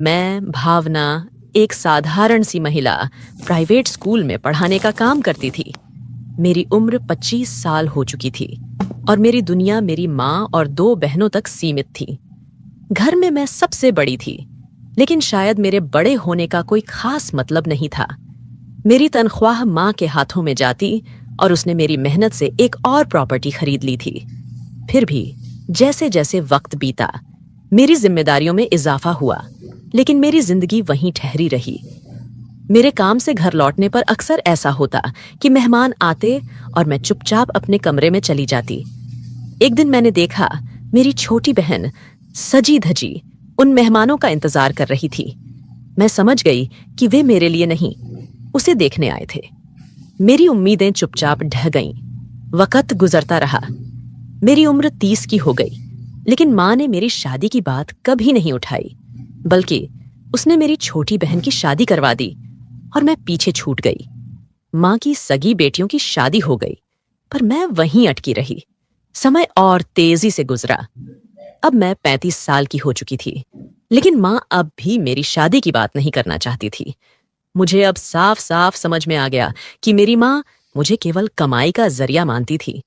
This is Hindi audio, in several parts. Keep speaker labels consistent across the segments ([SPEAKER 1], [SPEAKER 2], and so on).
[SPEAKER 1] मैं भावना एक साधारण सी महिला प्राइवेट स्कूल में पढ़ाने का काम करती थी। मेरी उम्र 25 साल हो चुकी थी और मेरी दुनिया मेरी माँ और 2 बहनों तक सीमित थी। घर में मैं सबसे बड़ी थी, लेकिन शायद मेरे बड़े होने का कोई खास मतलब नहीं था। मेरी तनख्वाह माँ के हाथों में जाती और उसने मेरी मेहनत से एक और प्रॉपर्टी खरीद ली थी। फिर भी जैसे जैसे वक्त बीता, मेरी जिम्मेदारियों में इजाफा हुआ, लेकिन मेरी जिंदगी वहीं ठहरी रही। मेरे काम से घर लौटने पर अक्सर ऐसा होता कि मेहमान आते और मैं चुपचाप अपने कमरे में चली जाती। एक दिन मैंने देखा मेरी छोटी बहन सजी धजी उन मेहमानों का इंतजार कर रही थी। मैं समझ गई कि वे मेरे लिए नहीं, उसे देखने आए थे। मेरी उम्मीदें चुपचाप ढह गईं। वक्त गुजरता रहा। मेरी उम्र 30 की हो गई, लेकिन माँ ने मेरी शादी की बात कभी नहीं उठाई, बल्कि उसने मेरी छोटी बहन की शादी करवा दी और मैं पीछे छूट गई। माँ की सगी बेटियों की शादी हो गई, पर मैं वहीं अटकी रही। समय और तेजी से गुजरा। अब मैं 35 साल की हो चुकी थी, लेकिन माँ अब भी मेरी शादी की बात नहीं करना चाहती थी। मुझे अब साफ साफ समझ में आ गया कि मेरी माँ मुझे केवल कमाई का जरिया मानती थी।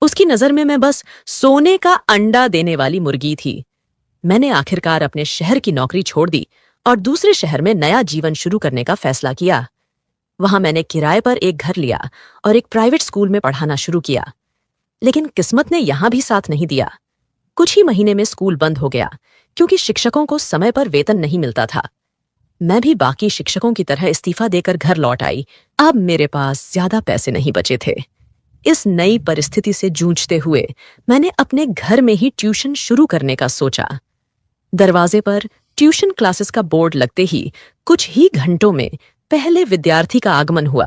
[SPEAKER 1] उसकी नजर में मैं बस सोने का अंडा देने वाली मुर्गी थी। मैंने आखिरकार अपने शहर की नौकरी छोड़ दी और दूसरे शहर में नया जीवन शुरू करने का फैसला किया। वहां मैंने किराए पर एक घर लिया और एक प्राइवेट स्कूल में पढ़ाना शुरू किया। लेकिन किस्मत ने यहां भी साथ नहीं दिया। कुछ ही महीने में स्कूल बंद हो गया, क्योंकि शिक्षकों को समय पर वेतन नहीं मिलता था। मैं भी बाकी शिक्षकों की तरह इस्तीफा देकर घर लौट आई। अब मेरे पास ज्यादा पैसे नहीं बचे थे। इस नई परिस्थिति से जूझते हुए मैंने अपने घर में ही ट्यूशन शुरू करने का सोचा। दरवाजे पर ट्यूशन क्लासेस का बोर्ड लगते ही कुछ ही घंटों में पहले विद्यार्थी का आगमन हुआ।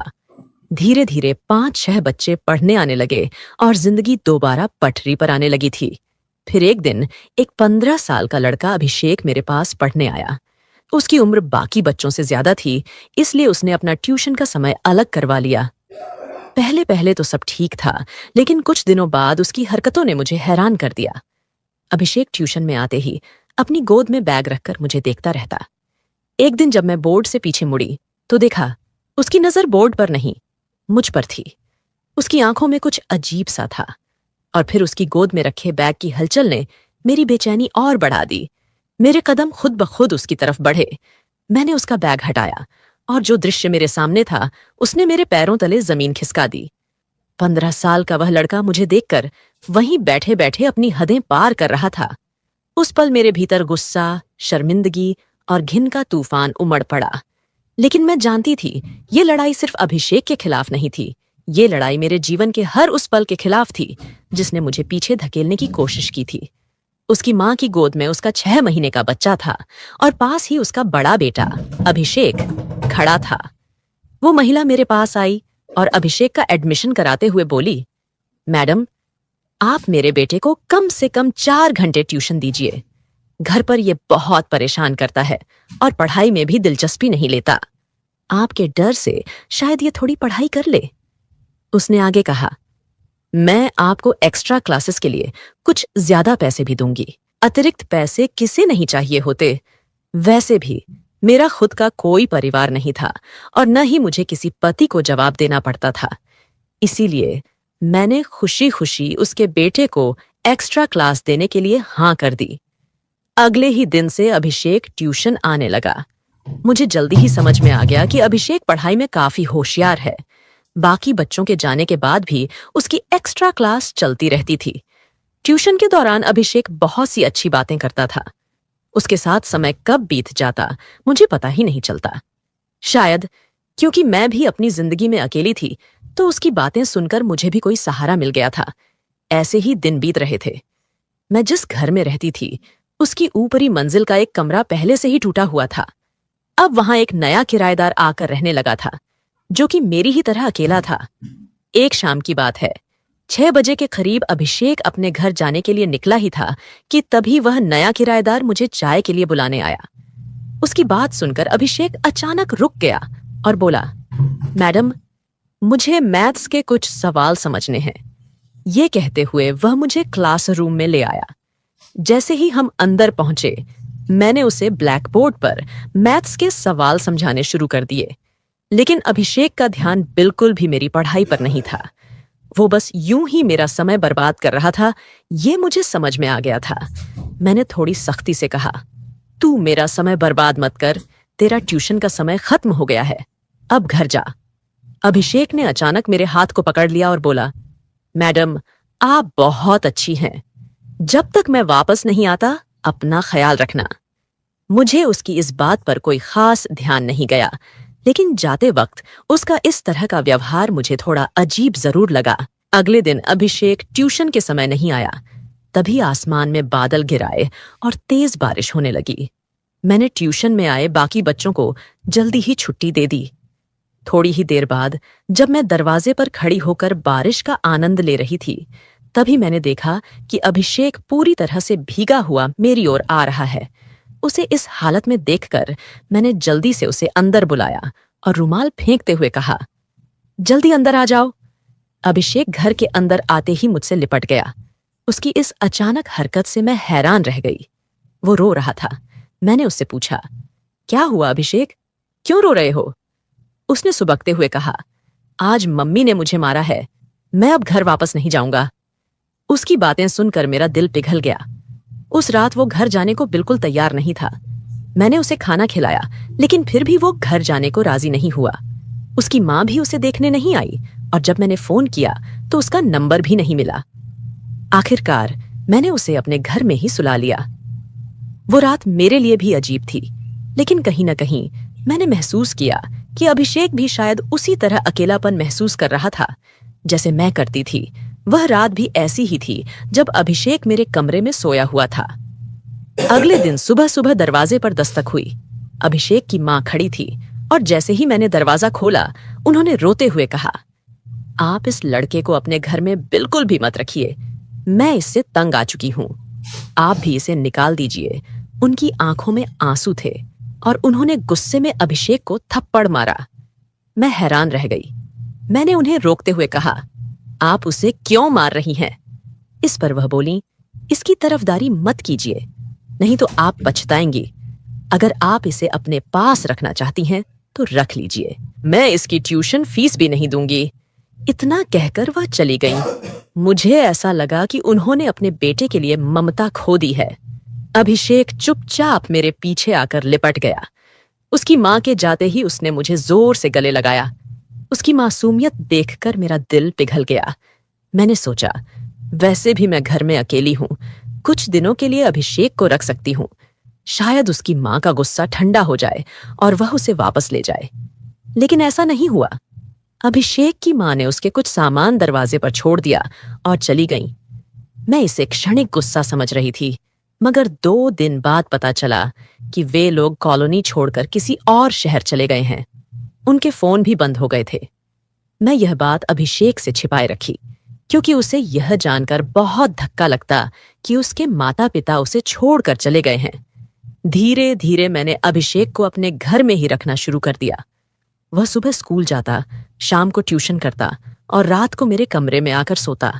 [SPEAKER 1] धीरे धीरे 5-6 बच्चे पढ़ने आने लगे और जिंदगी दोबारा पटरी पर आने लगी थी। फिर एक दिन एक 15 साल का लड़का अभिषेक मेरे पास पढ़ने आया। उसकी उम्र बाकी बच्चों से ज्यादा थी, इसलिए उसने अपना ट्यूशन का समय अलग करवा लिया। पहले पहले तो सब ठीक था, लेकिन कुछ दिनों बाद उसकी हरकतों ने मुझे हैरान कर दिया। अभिषेक ट्यूशन में आते ही अपनी गोद में बैग रखकर मुझे देखता रहता। एक दिन जब मैं बोर्ड से पीछे मुड़ी तो देखा उसकी नजर बोर्ड पर नहीं, मुझ पर थी। उसकी आंखों में कुछ अजीब सा था। और फिर उसकी गोद में रखे बैग की हलचल ने मेरी बेचैनी और बढ़ा दी। मेरे कदम खुद ब खुद उसकी तरफ बढ़े। मैंने उसका बैग हटाया और जो दृश्य मेरे सामने था उसने मेरे पैरों तले जमीन खिसका दी। 15 साल का वह लड़का मुझे देखकर वहीं बैठे बैठे अपनी हदें पार कर रहा था। उस पल मेरे भीतर गुस्सा, शर्मिंदगी और घिन का तूफान उमड़ पड़ा। लेकिन मैं जानती थी ये लड़ाई सिर्फ अभिषेक के खिलाफ नहीं थी। ये लड़ाई मेरे जीवन के हर उस पल के खिलाफ थी जिसने मुझे पीछे धकेलने की कोशिश की थी। उसकी माँ की गोद में उसका 6 महीने का बच्चा था और पास ही उसका बड़ा बेटा अभिषेक खड़ा था। वो महिला मेरे पास आई और अभिषेक का एडमिशन कराते हुए बोली, मैडम, आप मेरे बेटे को कम से कम 4 घंटे ट्यूशन दीजिए। घर पर ये बहुत परेशान करता है और पढ़ाई में भी दिलचस्पी नहीं लेता। आपके डर से शायद ये थोड़ी पढ़ाई कर ले। उसने आगे कहा, मैं आपको एक्स्ट्रा क्लासेस के लिए कुछ ज्यादा पैसे भी दूंगी। अतिरिक्त पैसे किसे नहीं चाहिए होते। वैसे भी मेरा खुद का कोई परिवार नहीं था और न ही मुझे किसी पति को जवाब देना पड़ता था। इसीलिए मैंने खुशी खुशी उसके बेटे को एक्स्ट्रा क्लास देने के लिए हाँ कर दी। अगले ही दिन से अभिषेक ट्यूशन आने लगा। मुझे जल्दी ही समझ में आ गया कि अभिषेक पढ़ाई में काफी होशियार है। बाकी बच्चों के जाने के बाद भी उसकी एक्स्ट्रा क्लास चलती रहती थी। ट्यूशन के दौरान अभिषेक बहुत सी अच्छी बातें करता था। उसके साथ समय कब बीत जाता मुझे पता ही नहीं चलता। शायद क्योंकि मैं भी अपनी जिंदगी में अकेली थी, तो उसकी बातें सुनकर मुझे भी कोई सहारा मिल गया था। ऐसे ही दिन बीत रहे थे। मैं जिस घर में रहती थी उसकी ऊपरी मंजिल का एक कमरा पहले से ही टूटा हुआ था। अब वहां एक नया किराएदार आकर रहने लगा था, जो कि मेरी ही तरह अकेला था। एक शाम की बात है, 6 बजे के करीब अभिषेक अपने घर जाने के लिए निकला ही था कि तभी वह नया किराएदार मुझे चाय के लिए बुलाने आया। उसकी बात सुनकर अभिषेक अचानक रुक गया और बोला, मैडम, मुझे मैथ्स के कुछ सवाल समझने हैं। ये कहते हुए वह मुझे क्लासरूम में ले आया। जैसे ही हम अंदर पहुंचे, मैंने उसे ब्लैक बोर्ड पर मैथ्स के सवाल समझाने शुरू कर दिए, लेकिन अभिषेक का ध्यान बिल्कुल भी मेरी पढ़ाई पर नहीं था। वो बस यूं ही मेरा समय बर्बाद कर रहा था, ये मुझे समझ में आ गया था। मैंने थोड़ी सख्ती से कहा, तू मेरा समय बर्बाद मत कर, तेरा ट्यूशन का समय खत्म हो गया है, अब घर जा। अभिषेक ने अचानक मेरे हाथ को पकड़ लिया और बोला, मैडम, आप बहुत अच्छी हैं। जब तक मैं वापस नहीं आता, अपना ख्याल रखना। मुझे उसकी इस बात पर कोई खास ध्यान नहीं गया, लेकिन जाते वक्त उसका इस तरह का व्यवहार मुझे थोड़ा अजीब जरूर लगा। अगले दिन अभिषेक ट्यूशन के समय नहीं आया। तभी आसमान में बादल घिराए और तेज बारिश होने लगी। मैंने ट्यूशन में आए बाकी बच्चों को जल्दी ही छुट्टी दे दी। थोड़ी ही देर बाद जब मैं दरवाजे पर खड़ी होकर बारिश का आनंद ले रही थी, तभी मैंने देखा कि अभिषेक पूरी तरह से भीगा हुआ मेरी ओर आ रहा है। उसे इस हालत में देखकर मैंने जल्दी से उसे अंदर बुलाया और रुमाल फेंकते हुए कहा, जल्दी अंदर आ जाओ। अभिषेक घर के अंदर आते ही मुझसे लिपट गया। उसकी इस अचानक हरकत से मैं हैरान रह गई। वो रो रहा था। मैंने उससे पूछा, क्या हुआ अभिषेक, क्यों रो रहे हो? उसने सुबकते हुए कहा, आज मम्मी ने मुझे मारा है, मैं अब घर वापस नहीं जाऊंगा। उसकी बातें सुनकर मेरा दिल पिघल गया। उस रात वो घर जाने को बिल्कुल तैयार नहीं था। मैंने उसे खाना खिलाया, लेकिन फिर भी वो घर जाने को राजी नहीं हुआ। उसकी माँ भी उसे देखने नहीं आई और जब मैंने फोन किया तो उसका नंबर भी नहीं मिला। आखिरकार मैंने उसे अपने घर में ही सुला लिया। वो रात मेरे लिए भी अजीब थी, लेकिन कहीं न कहीं मैंने महसूस किया कि अभिषेक भी शायद उसी तरह अकेलापन महसूस कर रहा था जैसे मैं करती थी। वह रात भी ऐसी ही थी जब अभिषेक मेरे कमरे में सोया हुआ था। अगले दिन सुबह सुबह दरवाजे पर दस्तक हुई। अभिषेक की माँ खड़ी थी और जैसे ही मैंने दरवाजा खोला, उन्होंने रोते हुए कहा, आप इस लड़के को अपने घर में बिल्कुल भी मत रखिए, मैं इससे तंग आ चुकी हूं, आप भी इसे निकाल दीजिए। उनकी आंखों में आंसू थे और उन्होंने गुस्से में अभिषेक को थप्पड़ मारा। मैं हैरान रह गई। मैंने उन्हें रोकते हुए कहा, आप उसे क्यों मार रही हैं? इस पर वह बोली, इसकी तरफदारी मत कीजिए, नहीं तो आप पछताएंगी। अगर आप इसे अपने पास रखना चाहती हैं तो रख लीजिए, मैं इसकी ट्यूशन फीस भी नहीं दूंगी। इतना कहकर वह चली गई। मुझे ऐसा लगा कि उन्होंने अपने बेटे के लिए ममता खो दी है। अभिषेक चुपचाप मेरे पीछे आकर लिपट गया। उसकी माँ के जाते ही उसने मुझे जोर से गले लगाया। उसकी मासूमियत देखकर मेरा दिल पिघल गया। मैंने सोचा, वैसे भी मैं घर में अकेली हूं, कुछ दिनों के लिए अभिषेक को रख सकती हूं। शायद उसकी माँ का गुस्सा ठंडा हो जाए और वह उसे वापस ले जाए। लेकिन ऐसा नहीं हुआ। अभिषेक की माँ ने उसके कुछ सामान दरवाजे पर छोड़ दिया और चली गई। मैं इसे क्षणिक गुस्सा समझ रही थी, मगर 2 दिन बाद पता चला कि वे लोग कॉलोनी छोड़कर किसी और शहर चले गए हैं। उनके फोन भी बंद हो गए थे। मैं यह बात अभिषेक से छिपाए रखी, क्योंकि उसे यह जानकर बहुत धक्का लगता कि उसके माता पिता उसे छोड़कर चले गए हैं। धीरे धीरे मैंने अभिषेक को अपने घर में ही रखना शुरू कर दिया। वह सुबह स्कूल जाता, शाम को ट्यूशन करता और रात को मेरे कमरे में आकर सोता।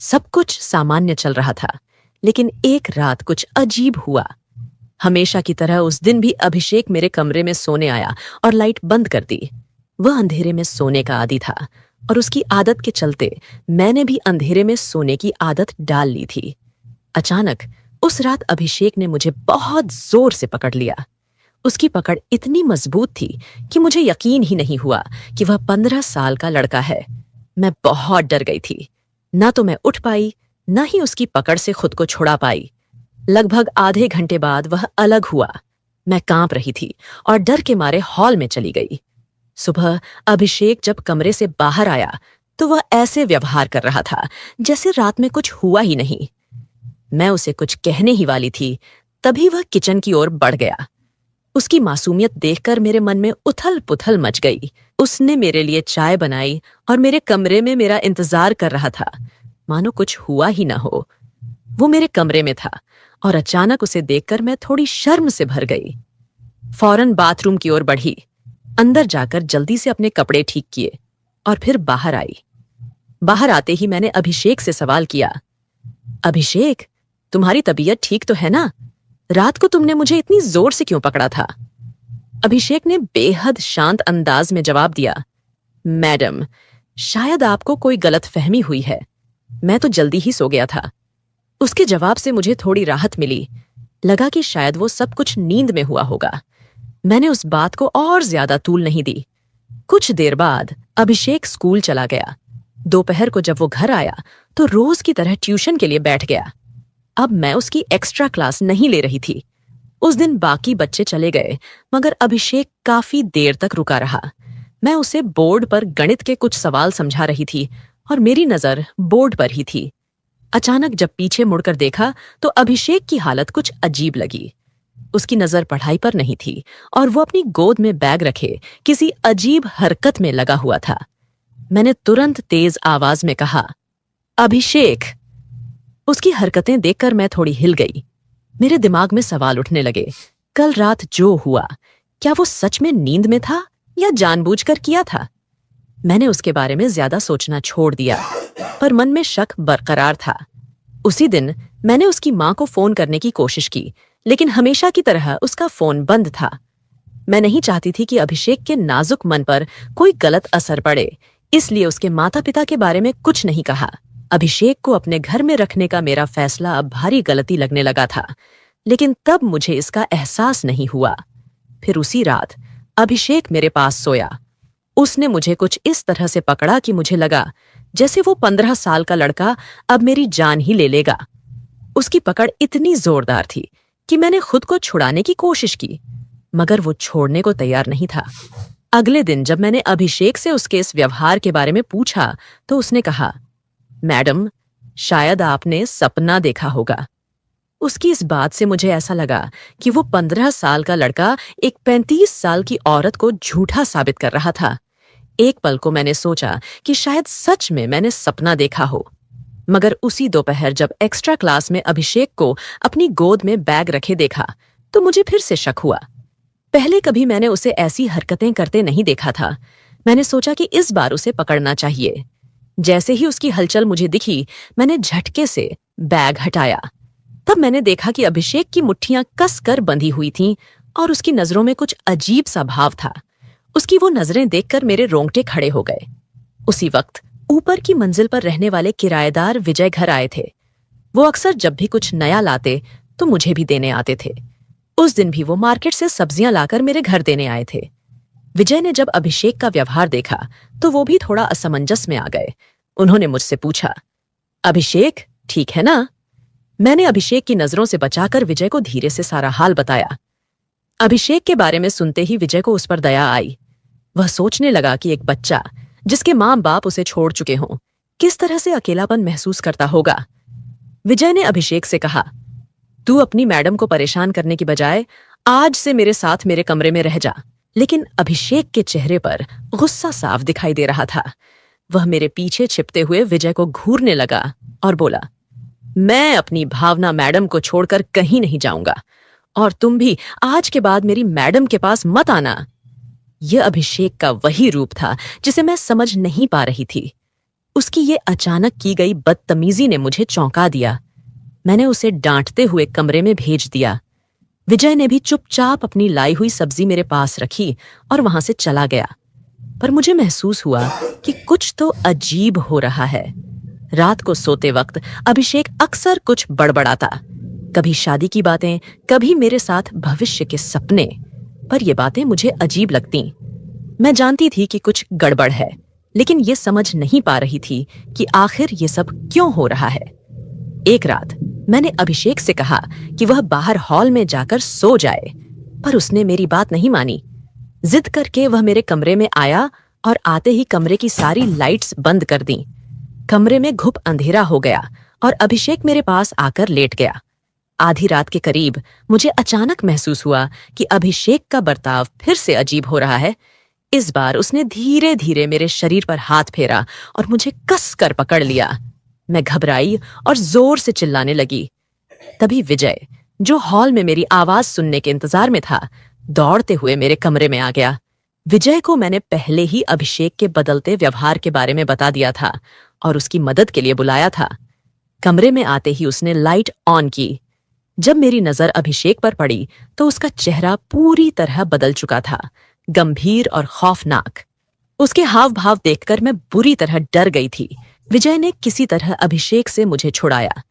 [SPEAKER 1] सब कुछ सामान्य चल रहा था, लेकिन एक रात कुछ अजीब हुआ। हमेशा की तरह उस दिन भी अभिषेक मेरे कमरे में सोने आया और लाइट बंद कर दी। वह अंधेरे में सोने का आदी था और उसकी आदत के चलते मैंने भी अंधेरे में सोने की आदत डाल ली थी। अचानक उस रात अभिषेक ने मुझे बहुत जोर से पकड़ लिया। उसकी पकड़ इतनी मजबूत थी कि मुझे यकीन ही नहीं हुआ कि वह 15 साल का लड़का है। मैं बहुत डर गई थी। ना तो मैं उठ पाई, न ही उसकी पकड़ से खुद को छुड़ा पाई। लगभग आधे घंटे बाद वह अलग हुआ। मैं कांप रही थी और डर के मारे हॉल में चली गई। सुबह अभिषेक जब कमरे से बाहर आया तो वह ऐसे व्यवहार कर रहा था जैसे रात में कुछ हुआ ही नहीं। मैं उसे कुछ कहने ही वाली थी, तभी वह किचन की ओर बढ़ गया। उसकी मासूमियत देखकर मेरे मन में उथल पुथल मच गई। उसने मेरे लिए चाय बनाई और मेरे कमरे में मेरा इंतजार कर रहा था, मानो कुछ हुआ ही ना हो। वो मेरे कमरे में था और अचानक उसे देखकर मैं थोड़ी शर्म से भर गई। फौरन बाथरूम की ओर बढ़ी, अंदर जाकर जल्दी से अपने कपड़े ठीक किए और फिर बाहर आई। बाहर आते ही मैंने अभिषेक से सवाल किया, अभिषेक, तुम्हारी तबीयत ठीक तो है ना? रात को तुमने मुझे इतनी जोर से क्यों पकड़ा था? अभिषेक ने बेहद शांत अंदाज में जवाब दिया, मैडम, शायद आपको कोई गलतफहमी हुई है। मैं तो जल्दी ही सो गया था। उसके जवाब से मुझे थोड़ी राहत मिली। लगा कि शायद वो सब कुछ नींद में हुआ होगा। मैंने उस बात को और ज्यादा तूल नहीं दी। कुछ देर बाद अभिषेक स्कूल चला गया। दोपहर को जब वो घर आया तो रोज की तरह ट्यूशन के लिए बैठ गया। अब मैं उसकी एक्स्ट्रा क्लास नहीं ले रही थी। उस दिन बाकी बच्चे चले गए, मगर अभिषेक काफी देर तक रुका रहा। मैं उसे बोर्ड पर गणित के कुछ सवाल समझा रही थी और मेरी नजर बोर्ड पर ही थी। अचानक जब पीछे मुड़कर देखा तो अभिषेक की हालत कुछ अजीब लगी। उसकी नजर पढ़ाई पर नहीं थी और वो अपनी गोद में बैग रखे किसी अजीब हरकत में लगा हुआ था। मैंने तुरंत तेज आवाज में कहा, अभिषेक। उसकी हरकतें देखकर मैं थोड़ी हिल गई। मेरे दिमाग में सवाल उठने लगे। कल रात जो हुआ, क्या वो सच में नींद में था या जानबूझकर किया था? मैंने उसके बारे में ज्यादा सोचना छोड़ दिया, पर मन में शक बरकरार था। उसी दिन मैंने उसकी मां को फोन करने की कोशिश की, लेकिन हमेशा की तरह उसका फोन बंद था। मैं नहीं चाहती थी कि अभिषेक के नाजुक मन पर कोई गलत असर पड़े, इसलिए उसके माता पिता के बारे में कुछ नहीं कहा। अभिषेक को अपने घर में रखने का मेरा फैसला अब भारी गलती लगने लगा था, लेकिन तब मुझे इसका एहसास नहीं हुआ। फिर उसी रात अभिषेक मेरे पास सोया। उसने मुझे कुछ इस तरह से पकड़ा कि मुझे लगा जैसे वो 15 साल का लड़का अब मेरी जान ही ले लेगा। उसकी पकड़ इतनी जोरदार थी कि मैंने खुद को छुड़ाने की कोशिश की, मगर वो छोड़ने को तैयार नहीं था। अगले दिन जब मैंने अभिषेक से उसके इस व्यवहार के बारे में पूछा तो उसने कहा, मैडम, शायद आपने सपना देखा होगा। उसकी इस बात से मुझे ऐसा लगा कि वो 15 साल का लड़का एक 35 साल की औरत को झूठा साबित कर रहा था। एक पल को मैंने सोचा कि शायद सच में मैंने सपना देखा हो, मगर उसी दोपहर जब एक्स्ट्रा क्लास में अभिषेक को अपनी गोद में बैग रखे देखा तो मुझे फिर से शक हुआ। पहले कभी मैंने उसे ऐसी हरकतें करते नहीं देखा था। मैंने सोचा कि इस बार उसे पकड़ना चाहिए। जैसे ही उसकी हलचल मुझे दिखी, मैंने झटके से बैग हटाया। तब मैंने देखा कि अभिषेक की मुट्ठियां कसकर बंधी हुई थीं और उसकी नजरों में कुछ अजीब सा भाव था। उसकी वो नजरें देखकर मेरे रोंगटे खड़े हो गए। उसी वक्त ऊपर की मंजिल पर रहने वाले किराएदार विजय घर आए थे। वो अक्सर जब भी कुछ नया लाते तो मुझे भी देने आते थे। उस दिन भी वो मार्केट से सब्जियां लाकर मेरे घर देने आए थे। विजय ने जब अभिषेक का व्यवहार देखा तो वो भी थोड़ा असमंजस में आ गए। उन्होंने मुझसे पूछा, अभिषेक ठीक है ना? मैंने अभिषेक की नजरों से बचाकर विजय को धीरे से सारा हाल बताया। अभिषेक के बारे में सुनते ही विजय को उस पर दया आई। वह सोचने लगा कि एक बच्चा जिसके मां बाप उसे छोड़ चुके हों, किस तरह से अकेलापन महसूस करता होगा। विजय ने अभिषेक से कहा, तू अपनी मैडम को परेशान करने की बजाय आज से मेरे साथ मेरे कमरे में रह जा। लेकिन अभिषेक के चेहरे पर गुस्सा साफ दिखाई दे रहा था। वह मेरे पीछे छिपते हुए विजय को घूरने लगा और बोला, मैं अपनी भावना मैडम को छोड़कर कहीं नहीं जाऊंगा और तुम भी आज के बाद मेरी मैडम के पास मत आना। यह अभिषेक का वही रूप था जिसे मैं समझ नहीं पा रही थी। उसकी ये अचानक की गई बदतमीजी ने मुझे चौंका दिया। मैंने उसे डांटते हुए कमरे में भेज दिया। विजय ने भी चुपचाप अपनी लाई हुई सब्जी मेरे पास रखी और वहां से चला गया। पर मुझे महसूस हुआ कि कुछ तो अजीब हो रहा है। रात को सोते वक्त अभिषेक अक्सर कुछ बड़बड़ाता, कभी शादी की बातें, कभी मेरे साथ भविष्य के सपने। पर ये बातें मुझे अजीब लगती। मैं जानती थी कि कुछ गड़बड़ है, लेकिन ये समझ नहीं पा रही थी कि आखिर ये सब क्यों हो रहा है। एक रात मैंने अभिषेक से कहा कि वह बाहर हॉल में जाकर सो जाए, पर उसने मेरी बात नहीं मानी। जिद करके वह मेरे कमरे में आया और आते ही कमरे की सारी लाइट्स बंद कर दी। कमरे में घुप अंधेरा हो गया और अभिषेक मेरे पास आकर लेट गया। आधी रात के करीब मुझे अचानक महसूस हुआ कि अभिषेक का बर्ताव फिर से अजीब हो रहा है। इस बार उसने धीरे धीरे मेरे शरीर पर हाथ फेरा और मुझे कस कर पकड़ लिया। मैं घबराई और जोर से चिल्लाने लगी। तभी विजय, जो हॉल में मेरी आवाज सुनने के इंतजार में था, दौड़ते हुए मेरे कमरे में आ गया। विजय को मैंने पहले ही अभिषेक के बदलते व्यवहार के बारे में बता दिया था और उसकी मदद के लिए बुलाया था। कमरे में आते ही उसने लाइट ऑन की। जब मेरी नजर अभिषेक पर पड़ी तो उसका चेहरा पूरी तरह बदल चुका था, गंभीर और खौफनाक। उसके हाव भाव देखकर मैं बुरी तरह डर गई थी। विजय ने किसी तरह अभिषेक से मुझे छुड़ाया,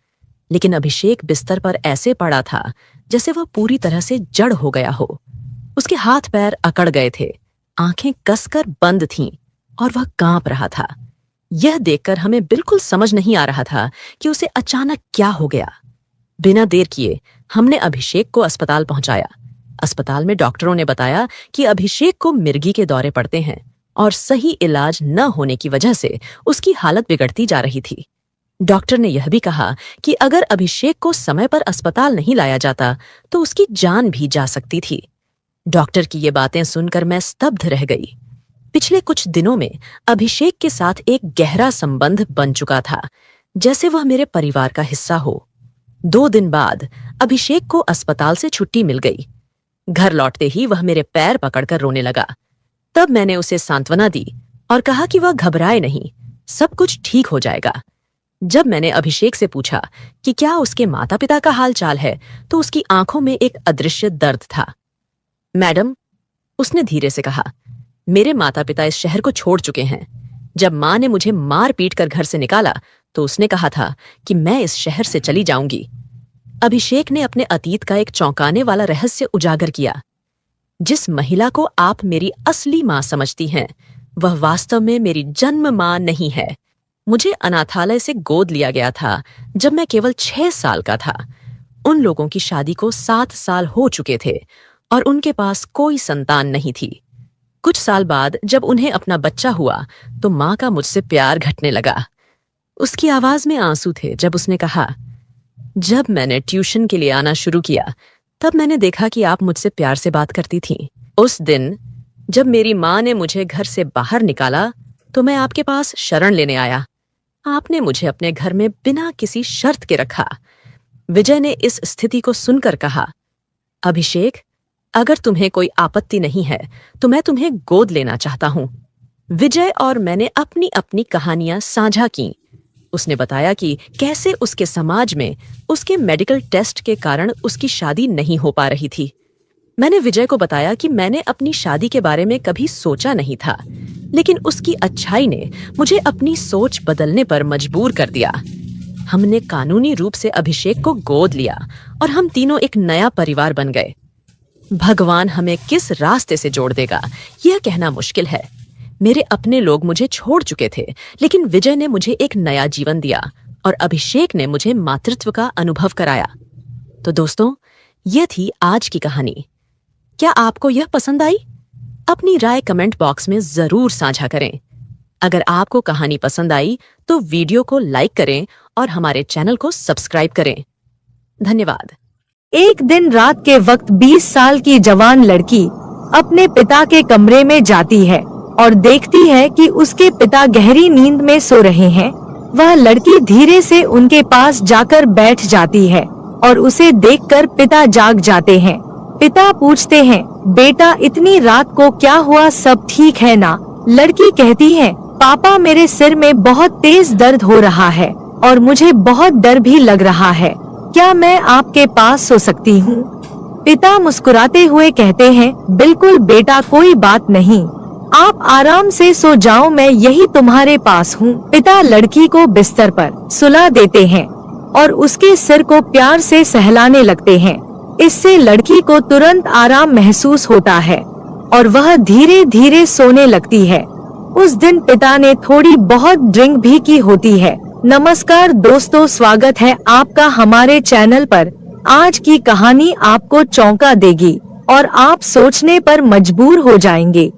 [SPEAKER 1] लेकिन अभिषेक बिस्तर पर ऐसे पड़ा था जैसे वह पूरी तरह से जड़ हो गया हो। उसके हाथ पैर अकड़ गए थे, आंखें कसकर बंद थीं और वह कांप रहा था। यह देखकर हमें बिल्कुल समझ नहीं आ रहा था कि उसे अचानक क्या हो गया। बिना देर किए हमने अभिषेक को अस्पताल पहुंचाया। अस्पताल में डॉक्टरों ने बताया कि अभिषेक को मिर्गी के दौरे पड़ते हैं और सही इलाज न होने की वजह से उसकी हालत बिगड़ती जा रही थी। डॉक्टर ने यह भी कहा कि अगर अभिषेक को समय पर अस्पताल नहीं लाया जाता तो उसकी जान भी जा सकती थी। डॉक्टर की ये बातें सुनकर मैं स्तब्ध रह गई। पिछले कुछ दिनों में अभिषेक के साथ एक गहरा संबंध बन चुका था, जैसे वह मेरे परिवार का हिस्सा हो। 2 दिन बाद अभिषेक को अस्पताल से छुट्टी मिल गई। घर लौटते ही वह मेरे पैर पकड़कर रोने लगा। तब मैंने उसे सांत्वना दी और कहा कि वह घबराए नहीं, सब कुछ ठीक हो जाएगा। जब मैंने अभिषेक से पूछा कि क्या उसके माता पिता का हाल चाल है, तो उसकी आंखों में एक अदृश्य दर्द था। मैडम, उसने धीरे से कहा, मेरे माता पिता इस शहर को छोड़ चुके हैं। जब माँ ने मुझे मार पीट कर घर से निकाला तो उसने कहा था कि मैं इस शहर से चली जाऊंगी। अभिषेक ने अपने अतीत का एक चौंकाने वाला रहस्य उजागर किया। जिस महिला को आप मेरी असली माँ समझती हैं, वह वास्तव में मेरी जन्म माँ नहीं है। मुझे अनाथालय से गोद लिया गया था जब मैं केवल 6 साल का था। उन लोगों की शादी को 7 साल हो चुके थे और उनके पास कोई संतान नहीं थी। कुछ साल बाद जब उन्हें अपना बच्चा हुआ तो माँ का मुझसे प्यार घटने लगा। उसकी आवाज में आंसू थे जब उसने कहा, जब मैंने ट्यूशन के लिए आना शुरू किया तब मैंने देखा कि आप मुझसे प्यार से बात करती थीं। उस दिन जब मेरी माँ ने मुझे घर से बाहर निकाला तो मैं आपके पास शरण लेने आया। आपने मुझे अपने घर में बिना किसी शर्त के रखा। विजय ने इस स्थिति को सुनकर कहा, अभिषेक, अगर तुम्हें कोई आपत्ति नहीं है तो मैं तुम्हें गोद लेना चाहता हूं। विजय और मैंने अपनी अपनी कहानियां साझा की। उसने बताया कि कैसे उसके समाज में उसके मेडिकल टेस्ट के कारण उसकी शादी नहीं हो पा रही थी। मैंने विजय को बताया कि मैंने अपनी शादी के बारे में कभी सोचा नहीं था, लेकिन उसकी अच्छाई ने मुझे अपनी सोच बदलने पर मजबूर कर दिया। हमने कानूनी रूप से अभिषेक को गोद लिया और हम तीनों एक नया परिवार बन गए। भगवान हमें किस रास्ते से जोड़ देगा, यह कहना मुश्किल है। मेरे अपने लोग मुझे छोड़ चुके थे, लेकिन विजय ने मुझे एक नया जीवन दिया और अभिषेक ने मुझे मातृत्व का अनुभव कराया। तो दोस्तों, यह थी आज की कहानी। क्या आपको यह पसंद आई? अपनी राय कमेंट बॉक्स में जरूर साझा करें। अगर आपको कहानी पसंद आई तो वीडियो को लाइक करें और हमारे चैनल को सब्सक्राइब करें। धन्यवाद।
[SPEAKER 2] एक दिन रात के वक्त 20 साल की जवान लड़की अपने पिता के कमरे में जाती है और देखती है कि उसके पिता गहरी नींद में सो रहे हैं। वह लड़की धीरे से उनके पास जाकर बैठ जाती है और उसे देखकर पिता जाग जाते हैं। पिता पूछते हैं, बेटा इतनी रात को क्या हुआ, सब ठीक है ना? लड़की कहती है, पापा मेरे सिर में बहुत तेज दर्द हो रहा है और मुझे बहुत डर भी लग रहा है। क्या मैं आपके पास सो सकती हूँ? पिता मुस्कुराते हुए कहते हैं, बिल्कुल बेटा, कोई बात नहीं, आप आराम से सो जाओ, मैं यही तुम्हारे पास हूँ। पिता लड़की को बिस्तर पर सुला देते हैं और उसके सिर को प्यार से सहलाने लगते हैं। इससे लड़की को तुरंत आराम महसूस होता है और वह धीरे धीरे सोने लगती है। उस दिन पिता ने थोड़ी बहुत ड्रिंक भी की होती है। नमस्कार दोस्तों, स्वागत है आपका हमारे चैनल पर। आज की कहानी आपको चौंका देगी और आप सोचने पर मजबूर हो जाएंगे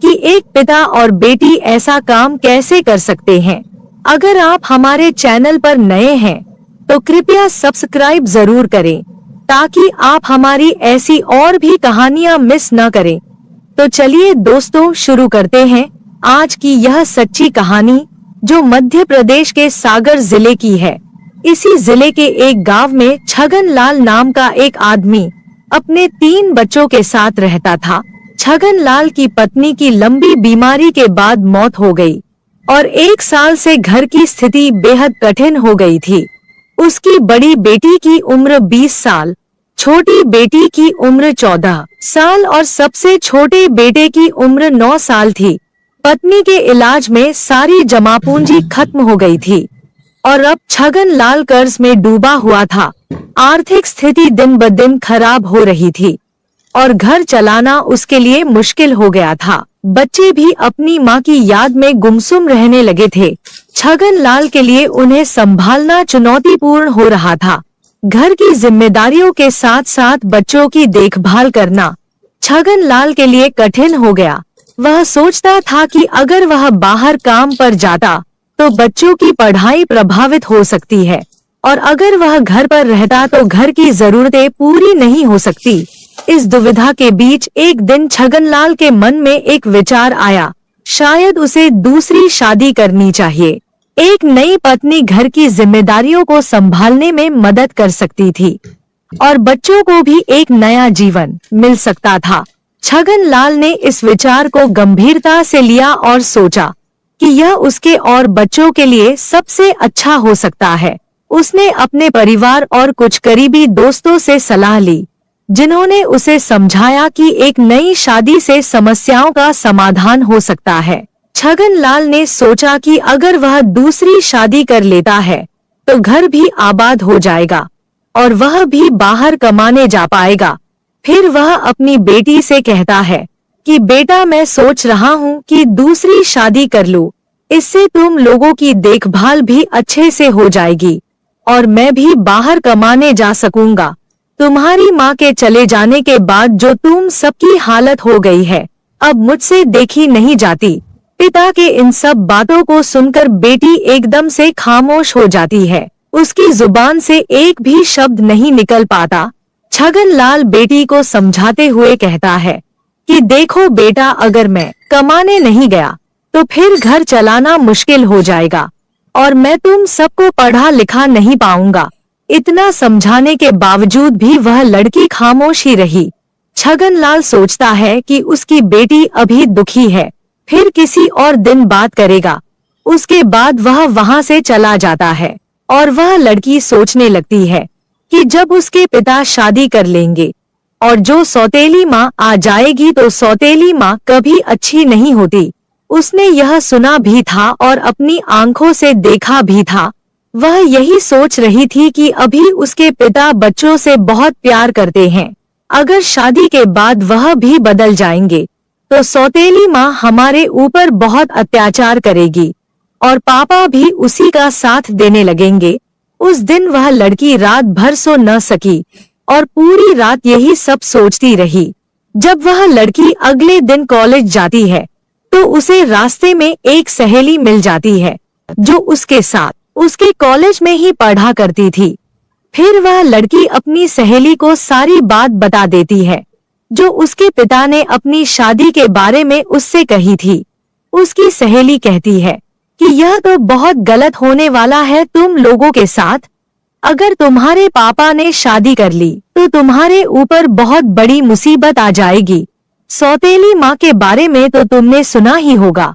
[SPEAKER 2] कि एक पिता और बेटी ऐसा काम कैसे कर सकते हैं। अगर आप हमारे चैनल पर नए हैं तो कृपया सब्सक्राइब जरूर करें ताकि आप हमारी ऐसी और भी कहानियां मिस न करें। तो चलिए दोस्तों, शुरू करते हैं आज की यह सच्ची कहानी, जो मध्य प्रदेश के सागर जिले की है। इसी जिले के एक गांव में छगन लाल नाम का एक आदमी अपने 3 बच्चों के साथ रहता था। छगन लाल की पत्नी की लंबी बीमारी के बाद मौत हो गई और 1 साल से घर की स्थिति बेहद कठिन हो गई थी। उसकी बड़ी बेटी की उम्र 20 साल, छोटी बेटी की उम्र 14 साल और सबसे छोटे बेटे की उम्र 9 साल थी। पत्नी के इलाज में सारी जमा पूंजी खत्म हो गई थी और अब छगन लाल कर्ज में डूबा हुआ था। आर्थिक स्थिति दिन ब दिन खराब हो रही थी और घर चलाना उसके लिए मुश्किल हो गया था। बच्चे भी अपनी माँ की याद में गुमसुम रहने लगे थे। छगन लाल के लिए उन्हें संभालना चुनौतीपूर्ण हो रहा था। घर की जिम्मेदारियों के साथ साथ बच्चों की देखभाल करना छगन लाल के लिए कठिन हो गया। वह सोचता था कि अगर वह बाहर काम पर जाता तो बच्चों की पढ़ाई प्रभावित हो सकती है और अगर वह घर पर रहता तो घर की जरूरतें पूरी नहीं हो सकती। इस दुविधा के बीच एक दिन छगनलाल के मन में एक विचार आया, शायद उसे दूसरी शादी करनी चाहिए। एक नई पत्नी घर की जिम्मेदारियों को संभालने में मदद कर सकती थी और बच्चों को भी एक नया जीवन मिल सकता था। छगनलाल ने इस विचार को गंभीरता से लिया और सोचा कि यह उसके और बच्चों के लिए सबसे अच्छा हो सकता है। उसने अपने परिवार और कुछ करीबी दोस्तों से सलाह ली, जिन्होंने उसे समझाया कि एक नई शादी से समस्याओं का समाधान हो सकता है। छगनलाल ने सोचा कि अगर वह दूसरी शादी कर लेता है तो घर भी आबाद हो जाएगा और वह भी बाहर कमाने जा पाएगा। फिर वह अपनी बेटी से कहता है कि बेटा, मैं सोच रहा हूँ कि दूसरी शादी कर लूं। इससे तुम लोगों की देखभाल भी अच्छे से हो जाएगी और मैं भी बाहर कमाने जा सकूंगा। तुम्हारी माँ के चले जाने के बाद जो तुम सबकी हालत हो गई है, अब मुझसे देखी नहीं जाती। पिता के इन सब बातों को सुनकर बेटी एकदम से खामोश हो जाती है। उसकी जुबान से एक भी शब्द नहीं निकल पाता। छगनलाल बेटी को समझाते हुए कहता है कि देखो बेटा, अगर मैं कमाने नहीं गया तो फिर घर चलाना मुश्किल हो जाएगा और मैं तुम सबको पढ़ा लिखा नहीं पाऊंगा। इतना समझाने के बावजूद भी वह लड़की खामोश ही रही। छगनलाल सोचता है कि उसकी बेटी अभी दुखी है, फिर किसी और दिन बात करेगा। उसके बाद वह वहां से चला जाता है और वह लड़की सोचने लगती है कि जब उसके पिता शादी कर लेंगे और जो सौतेली माँ आ जाएगी तो सौतेली माँ कभी अच्छी नहीं होती। उसने यह सुना भी था और अपनी आंखों से देखा भी था। वह यही सोच रही थी कि अभी उसके पिता बच्चों से बहुत प्यार करते हैं। अगर शादी के बाद वह भी बदल जाएंगे तो सौतेली माँ हमारे ऊपर बहुत अत्याचार करेगी और पापा भी उसी का साथ देने लगेंगे। उस दिन वह लड़की रात भर सो न सकी और पूरी रात यही सब सोचती रही। जब वह लड़की अगले दिन कॉलेज जाती है तो उसे रास्ते में एक सहेली मिल जाती है जो उसके साथ उसके कॉलेज में ही पढ़ा करती थी। फिर वह लड़की अपनी सहेली को सारी बात बता देती है जो उसके पिता ने अपनी शादी के बारे में उससे कही थी। उसकी सहेली कहती है कि यह तो बहुत गलत होने वाला है तुम लोगों के साथ। अगर तुम्हारे पापा ने शादी कर ली तो तुम्हारे ऊपर बहुत बड़ी मुसीबत आ जाएगी। सौतेली माँ के बारे में तो तुमने सुना ही होगा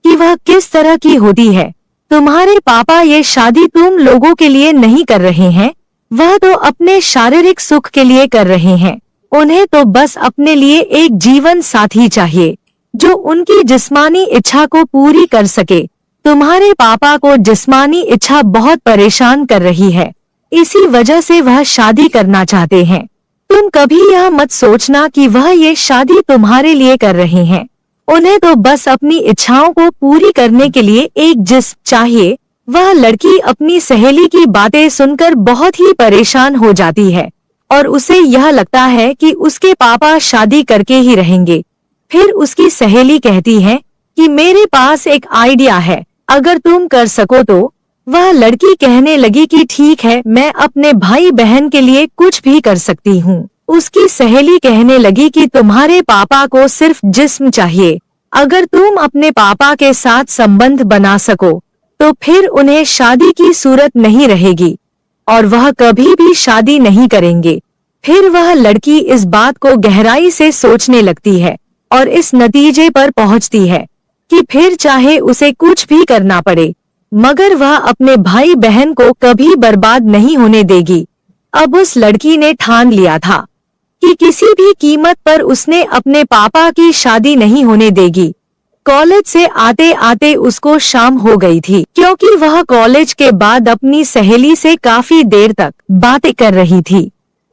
[SPEAKER 2] कि वह किस तरह की होती है। तुम्हारे पापा ये शादी तुम लोगों के लिए नहीं कर रहे हैं, वह तो अपने शारीरिक सुख के लिए कर रहे हैं। उन्हें तो बस अपने लिए एक जीवन साथी चाहिए जो उनकी जिस्मानी इच्छा को पूरी कर सके। तुम्हारे पापा को जिस्मानी इच्छा बहुत परेशान कर रही है, इसी वजह से वह शादी करना चाहते हैं। तुम कभी यह मत सोचना कि वह ये शादी तुम्हारे लिए कर रहे हैं। उन्हें तो बस अपनी इच्छाओं को पूरी करने के लिए एक जिस्म चाहिए। वह लड़की अपनी सहेली की बातें सुनकर बहुत ही परेशान हो जाती है और उसे यह लगता है कि उसके पापा शादी करके ही रहेंगे। फिर उसकी सहेली कहती है कि मेरे पास एक आइडिया है, अगर तुम कर सको तो। वह लड़की कहने लगी कि ठीक है, मैं अपने भाई बहन के लिए कुछ भी कर सकती हूँ। उसकी सहेली कहने लगी कि तुम्हारे पापा को सिर्फ जिस्म चाहिए। अगर तुम अपने पापा के साथ संबंध बना सको तो फिर उन्हें शादी की सूरत नहीं रहेगी और वह कभी भी शादी नहीं करेंगे। फिर वह लड़की इस बात को गहराई से सोचने लगती है और इस नतीजे पर पहुंचती है कि फिर चाहे उसे कुछ भी करना पड़े, मगर वह अपने भाई बहन को कभी बर्बाद नहीं होने देगी। अब उस लड़की ने ठान लिया था कि किसी भी कीमत पर उसने अपने पापा की शादी नहीं होने देगी। कॉलेज से आते आते उसको शाम हो गई थी, क्योंकि वह कॉलेज के बाद अपनी सहेली से काफी देर तक बातें कर रही थी।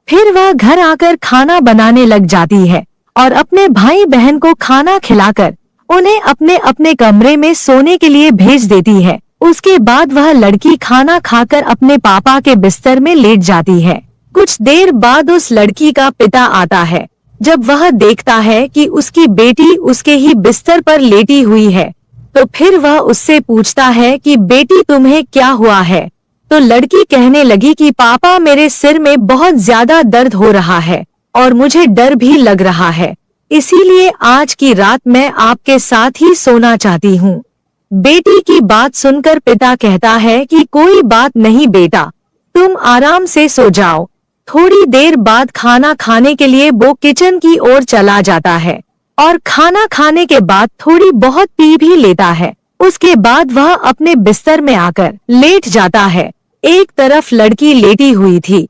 [SPEAKER 2] फिर वह घर आकर खाना बनाने लग जाती है और अपने भाई बहन को खाना खिलाकर उन्हें अपने अपने कमरे में सोने के लिए भेज देती है। उसके बाद वह लड़की खाना खाकर अपने पापा के बिस्तर में लेट जाती है। कुछ देर बाद उस लड़की का पिता आता है। जब वह देखता है कि उसकी बेटी उसके ही बिस्तर पर लेटी हुई है, तो फिर वह उससे पूछता है कि बेटी तुम्हें क्या हुआ है। तो लड़की कहने लगी कि पापा मेरे सिर में बहुत ज्यादा दर्द हो रहा है और मुझे डर भी लग रहा है, इसीलिए आज की रात मैं आपके साथ ही सोना चाहती हूँ। बेटी की बात सुनकर पिता कहता है कि कोई बात नहीं बेटा, तुम आराम से सो जाओ। थोड़ी देर बाद खाना खाने के लिए वो किचन की ओर चला जाता है और खाना खाने के बाद थोड़ी बहुत पी भी लेता है। उसके बाद वह अपने बिस्तर में आकर लेट जाता है। एक तरफ लड़की लेटी हुई थी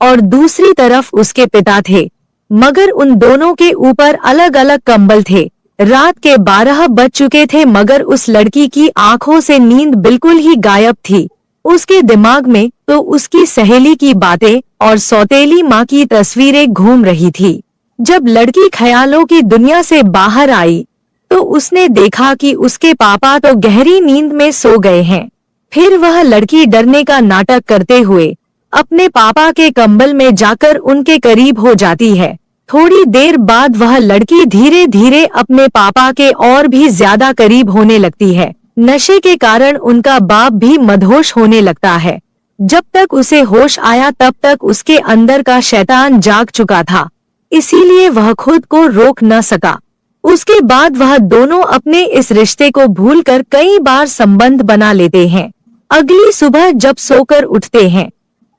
[SPEAKER 2] और दूसरी तरफ उसके पिता थे, मगर उन दोनों के ऊपर अलग अलग कंबल थे। रात के 12 बज चुके थे, मगर उस लड़की की आंखों से नींद बिल्कुल ही गायब थी। उसके दिमाग में तो उसकी सहेली की बातें और सौतेली माँ की तस्वीरें घूम रही थी। जब लड़की ख्यालों की दुनिया से बाहर आई तो उसने देखा कि उसके पापा तो गहरी नींद में सो गए हैं। फिर वह लड़की डरने का नाटक करते हुए अपने पापा के कंबल में जाकर उनके करीब हो जाती है। थोड़ी देर बाद वह लड़की धीरे धीरे अपने पापा के और भी ज्यादा करीब होने लगती है। नशे के कारण उनका बाप भी मदहोश होने लगता है। जब तक उसे होश आया तब तक उसके अंदर का शैतान जाग चुका था, इसीलिए वह खुद को रोक न सका। उसके बाद वह दोनों अपने इस रिश्ते को भूलकर कई बार संबंध बना लेते हैं। अगली सुबह जब सोकर उठते हैं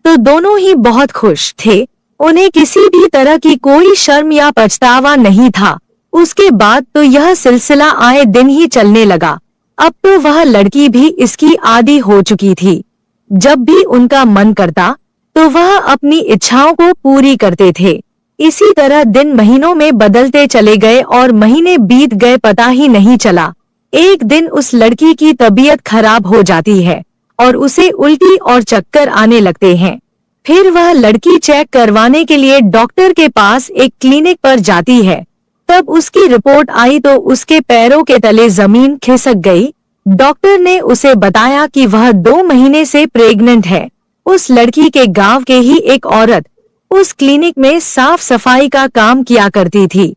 [SPEAKER 2] तो दोनों ही बहुत खुश थे। उन्हें किसी भी तरह की कोई शर्म या पछतावा नहीं था। उसके बाद तो यह सिलसिला आए दिन ही चलने लगा। अब तो वह लड़की भी इसकी आदी हो चुकी थी। जब भी उनका मन करता तो वह अपनी इच्छाओं को पूरी करते थे। इसी तरह दिन महीनों में बदलते चले गए और महीने बीत गए, पता ही नहीं चला। एक दिन उस लड़की की तबीयत खराब हो जाती है और उसे उल्टी और चक्कर आने लगते हैं। फिर वह लड़की चेक करवाने के लिए डॉक्टर के पास एक क्लिनिक पर जाती है। तब उसकी रिपोर्ट आई तो उसके पैरों के तले जमीन खिसक गई। डॉक्टर ने उसे बताया कि वह 2 महीने से प्रेग्नेंट है। उस लड़की के गांव के ही एक औरत उस क्लिनिक में साफ सफाई का काम किया करती थी।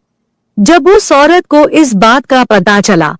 [SPEAKER 2] जब उस औरत को इस बात का पता चला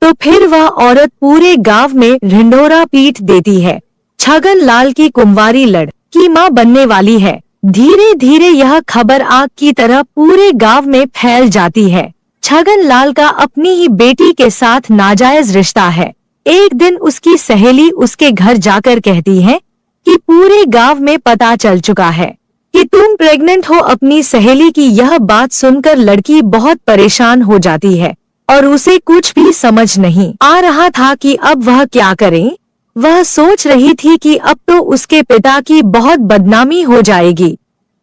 [SPEAKER 2] तो फिर वह औरत पूरे गांव में ढिंढोरा पीट देती है। छगन लाल की कुंवारी लड़की मां बनने वाली है। धीरे धीरे यह खबर आग की तरह पूरे गांव में फैल जाती है। छगन लाल का अपनी ही बेटी के साथ नाजायज रिश्ता है। एक दिन उसकी सहेली उसके घर जाकर कहती है कि पूरे गांव में पता चल चुका है कि तुम प्रेग्नेंट हो। अपनी सहेली की यह बात सुनकर लड़की बहुत परेशान हो जाती है और उसे कुछ भी समझ नहीं आ रहा था कि अब वह क्या करे। वह सोच रही थी कि अब तो उसके पिता की बहुत बदनामी हो जाएगी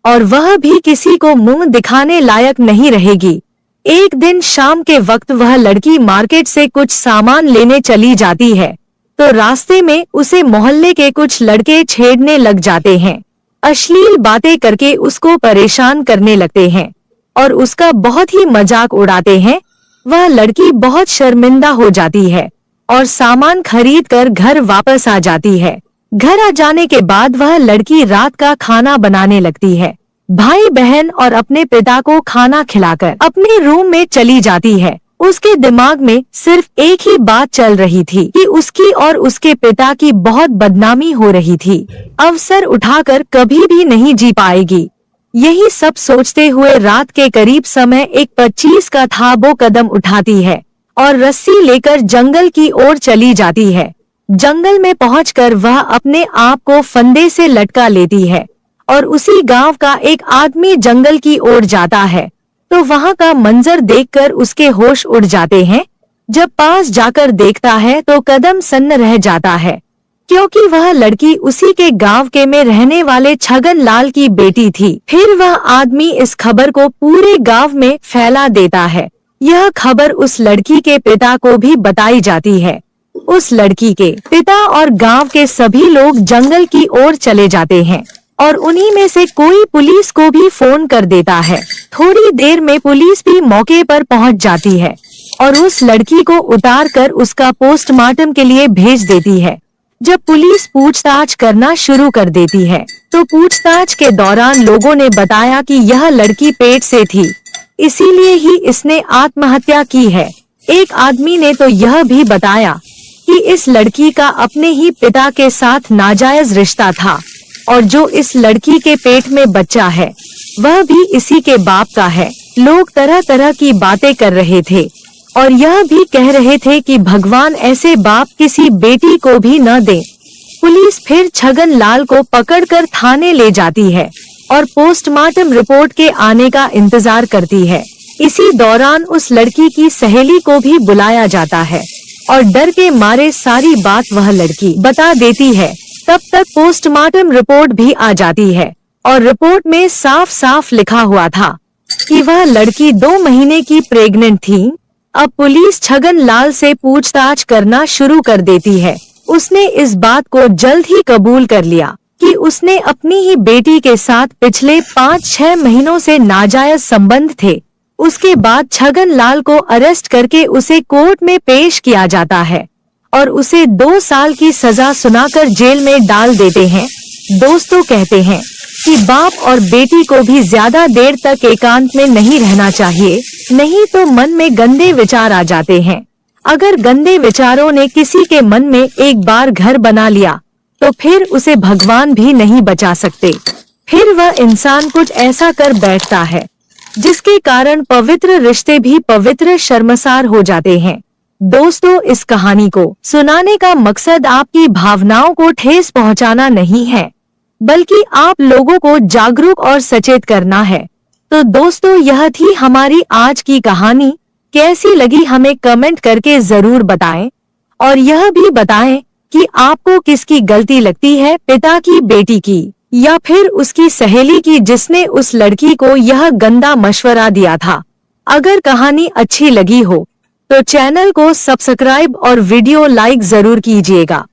[SPEAKER 2] और वह भी किसी को मुंह दिखाने लायक नहीं रहेगी। एक दिन शाम के वक्त वह लड़की मार्केट से कुछ सामान लेने चली जाती है तो रास्ते में उसे मोहल्ले के कुछ लड़के छेड़ने लग जाते हैं। अश्लील बातें करके उसको परेशान करने लगते हैं और उसका बहुत ही मजाक उड़ाते हैं। वह लड़की बहुत शर्मिंदा हो जाती है और सामान खरीद कर घर वापस आ जाती है। घर आ जाने के बाद वह लड़की रात का खाना बनाने लगती है। भाई बहन और अपने पिता को खाना खिलाकर अपने रूम में चली जाती है। उसके दिमाग में सिर्फ एक ही बात चल रही थी कि उसकी और उसके पिता की बहुत बदनामी हो रही थी। अवसर उठाकर कभी भी नहीं जी पाएगी। यही सब सोचते हुए रात के करीब समय एक 25 का था वो कदम उठाती है और रस्सी लेकर जंगल की ओर चली जाती है। जंगल में पहुंचकर वह अपने आप को फंदे से लटका लेती है और उसी गांव का एक आदमी जंगल की ओर जाता है तो वहां का मंजर देखकर उसके होश उड़ जाते हैं। जब पास जाकर देखता है तो कदम सन्न रह जाता है, क्योंकि वह लड़की उसी के गांव के में रहने वाले छगन लाल की बेटी थी। फिर वह आदमी इस खबर को पूरे गांव में फैला देता है। यह खबर उस लड़की के पिता को भी बताई जाती है। उस लड़की के पिता और गांव के सभी लोग जंगल की ओर चले जाते हैं और उन्हीं में से कोई पुलिस को भी फोन कर देता है। थोड़ी देर में पुलिस भी मौके पर पहुंच जाती है और उस लड़की को उतार कर उसका पोस्टमार्टम के लिए भेज देती है। जब पुलिस पूछताछ करना शुरू कर देती है तो पूछताछ के दौरान लोगों ने बताया कि यह लड़की पेट से थी, इसीलिए ही इसने आत्महत्या की है। एक आदमी ने तो यह भी बताया कि इस लड़की का अपने ही पिता के साथ नाजायज रिश्ता था और जो इस लड़की के पेट में बच्चा है वह भी इसी के बाप का है। लोग तरह तरह की बातें कर रहे थे और यह भी कह रहे थे कि भगवान ऐसे बाप किसी बेटी को भी न दे। पुलिस फिर छगन लाल को पकड़कर थाने ले जाती है और पोस्टमार्टम रिपोर्ट के आने का इंतजार करती है। इसी दौरान उस लड़की की सहेली को भी बुलाया जाता है और डर के मारे सारी बात वह लड़की बता देती है। तब तक पोस्टमार्टम रिपोर्ट भी आ जाती है और रिपोर्ट में साफ साफ लिखा हुआ था कि वह लड़की 2 महीने की प्रेग्नेंट थी। अब पुलिस छगन लाल से पूछताछ करना शुरू कर देती है। उसने इस बात को जल्द ही कबूल कर लिया कि उसने अपनी ही बेटी के साथ पिछले 5-6 महीनों से नाजायज संबंध थे। उसके बाद छगन लाल को अरेस्ट करके उसे कोर्ट में पेश किया जाता है और उसे 2 साल की सजा सुनाकर जेल में डाल देते हैं। दोस्तों कहते हैं कि बाप और बेटी को भी ज्यादा देर तक एकांत में नहीं रहना चाहिए, नहीं तो मन में गंदे विचार आ जाते हैं। अगर गंदे विचारों ने किसी के मन में एक बार घर बना लिया तो फिर उसे भगवान भी नहीं बचा सकते। फिर वह इंसान कुछ ऐसा कर बैठता है जिसके कारण पवित्र रिश्ते भी पवित्र शर्मसार हो जाते हैं। दोस्तों, इस कहानी को सुनाने का मकसद आपकी भावनाओं को ठेस पहुंचाना नहीं है, बल्कि आप लोगों को जागरूक और सचेत करना है। तो दोस्तों, यह थी हमारी आज की कहानी। कैसी लगी हमें कमेंट करके जरूर बताएं और यह भी बताएं कि आपको किसकी गलती लगती है, पिता की, बेटी की या फिर उसकी सहेली की जिसने उस लड़की को यह गंदा मशवरा दिया था। अगर कहानी अच्छी लगी हो तो चैनल को सब्सक्राइब और वीडियो लाइक जरूर कीजिएगा।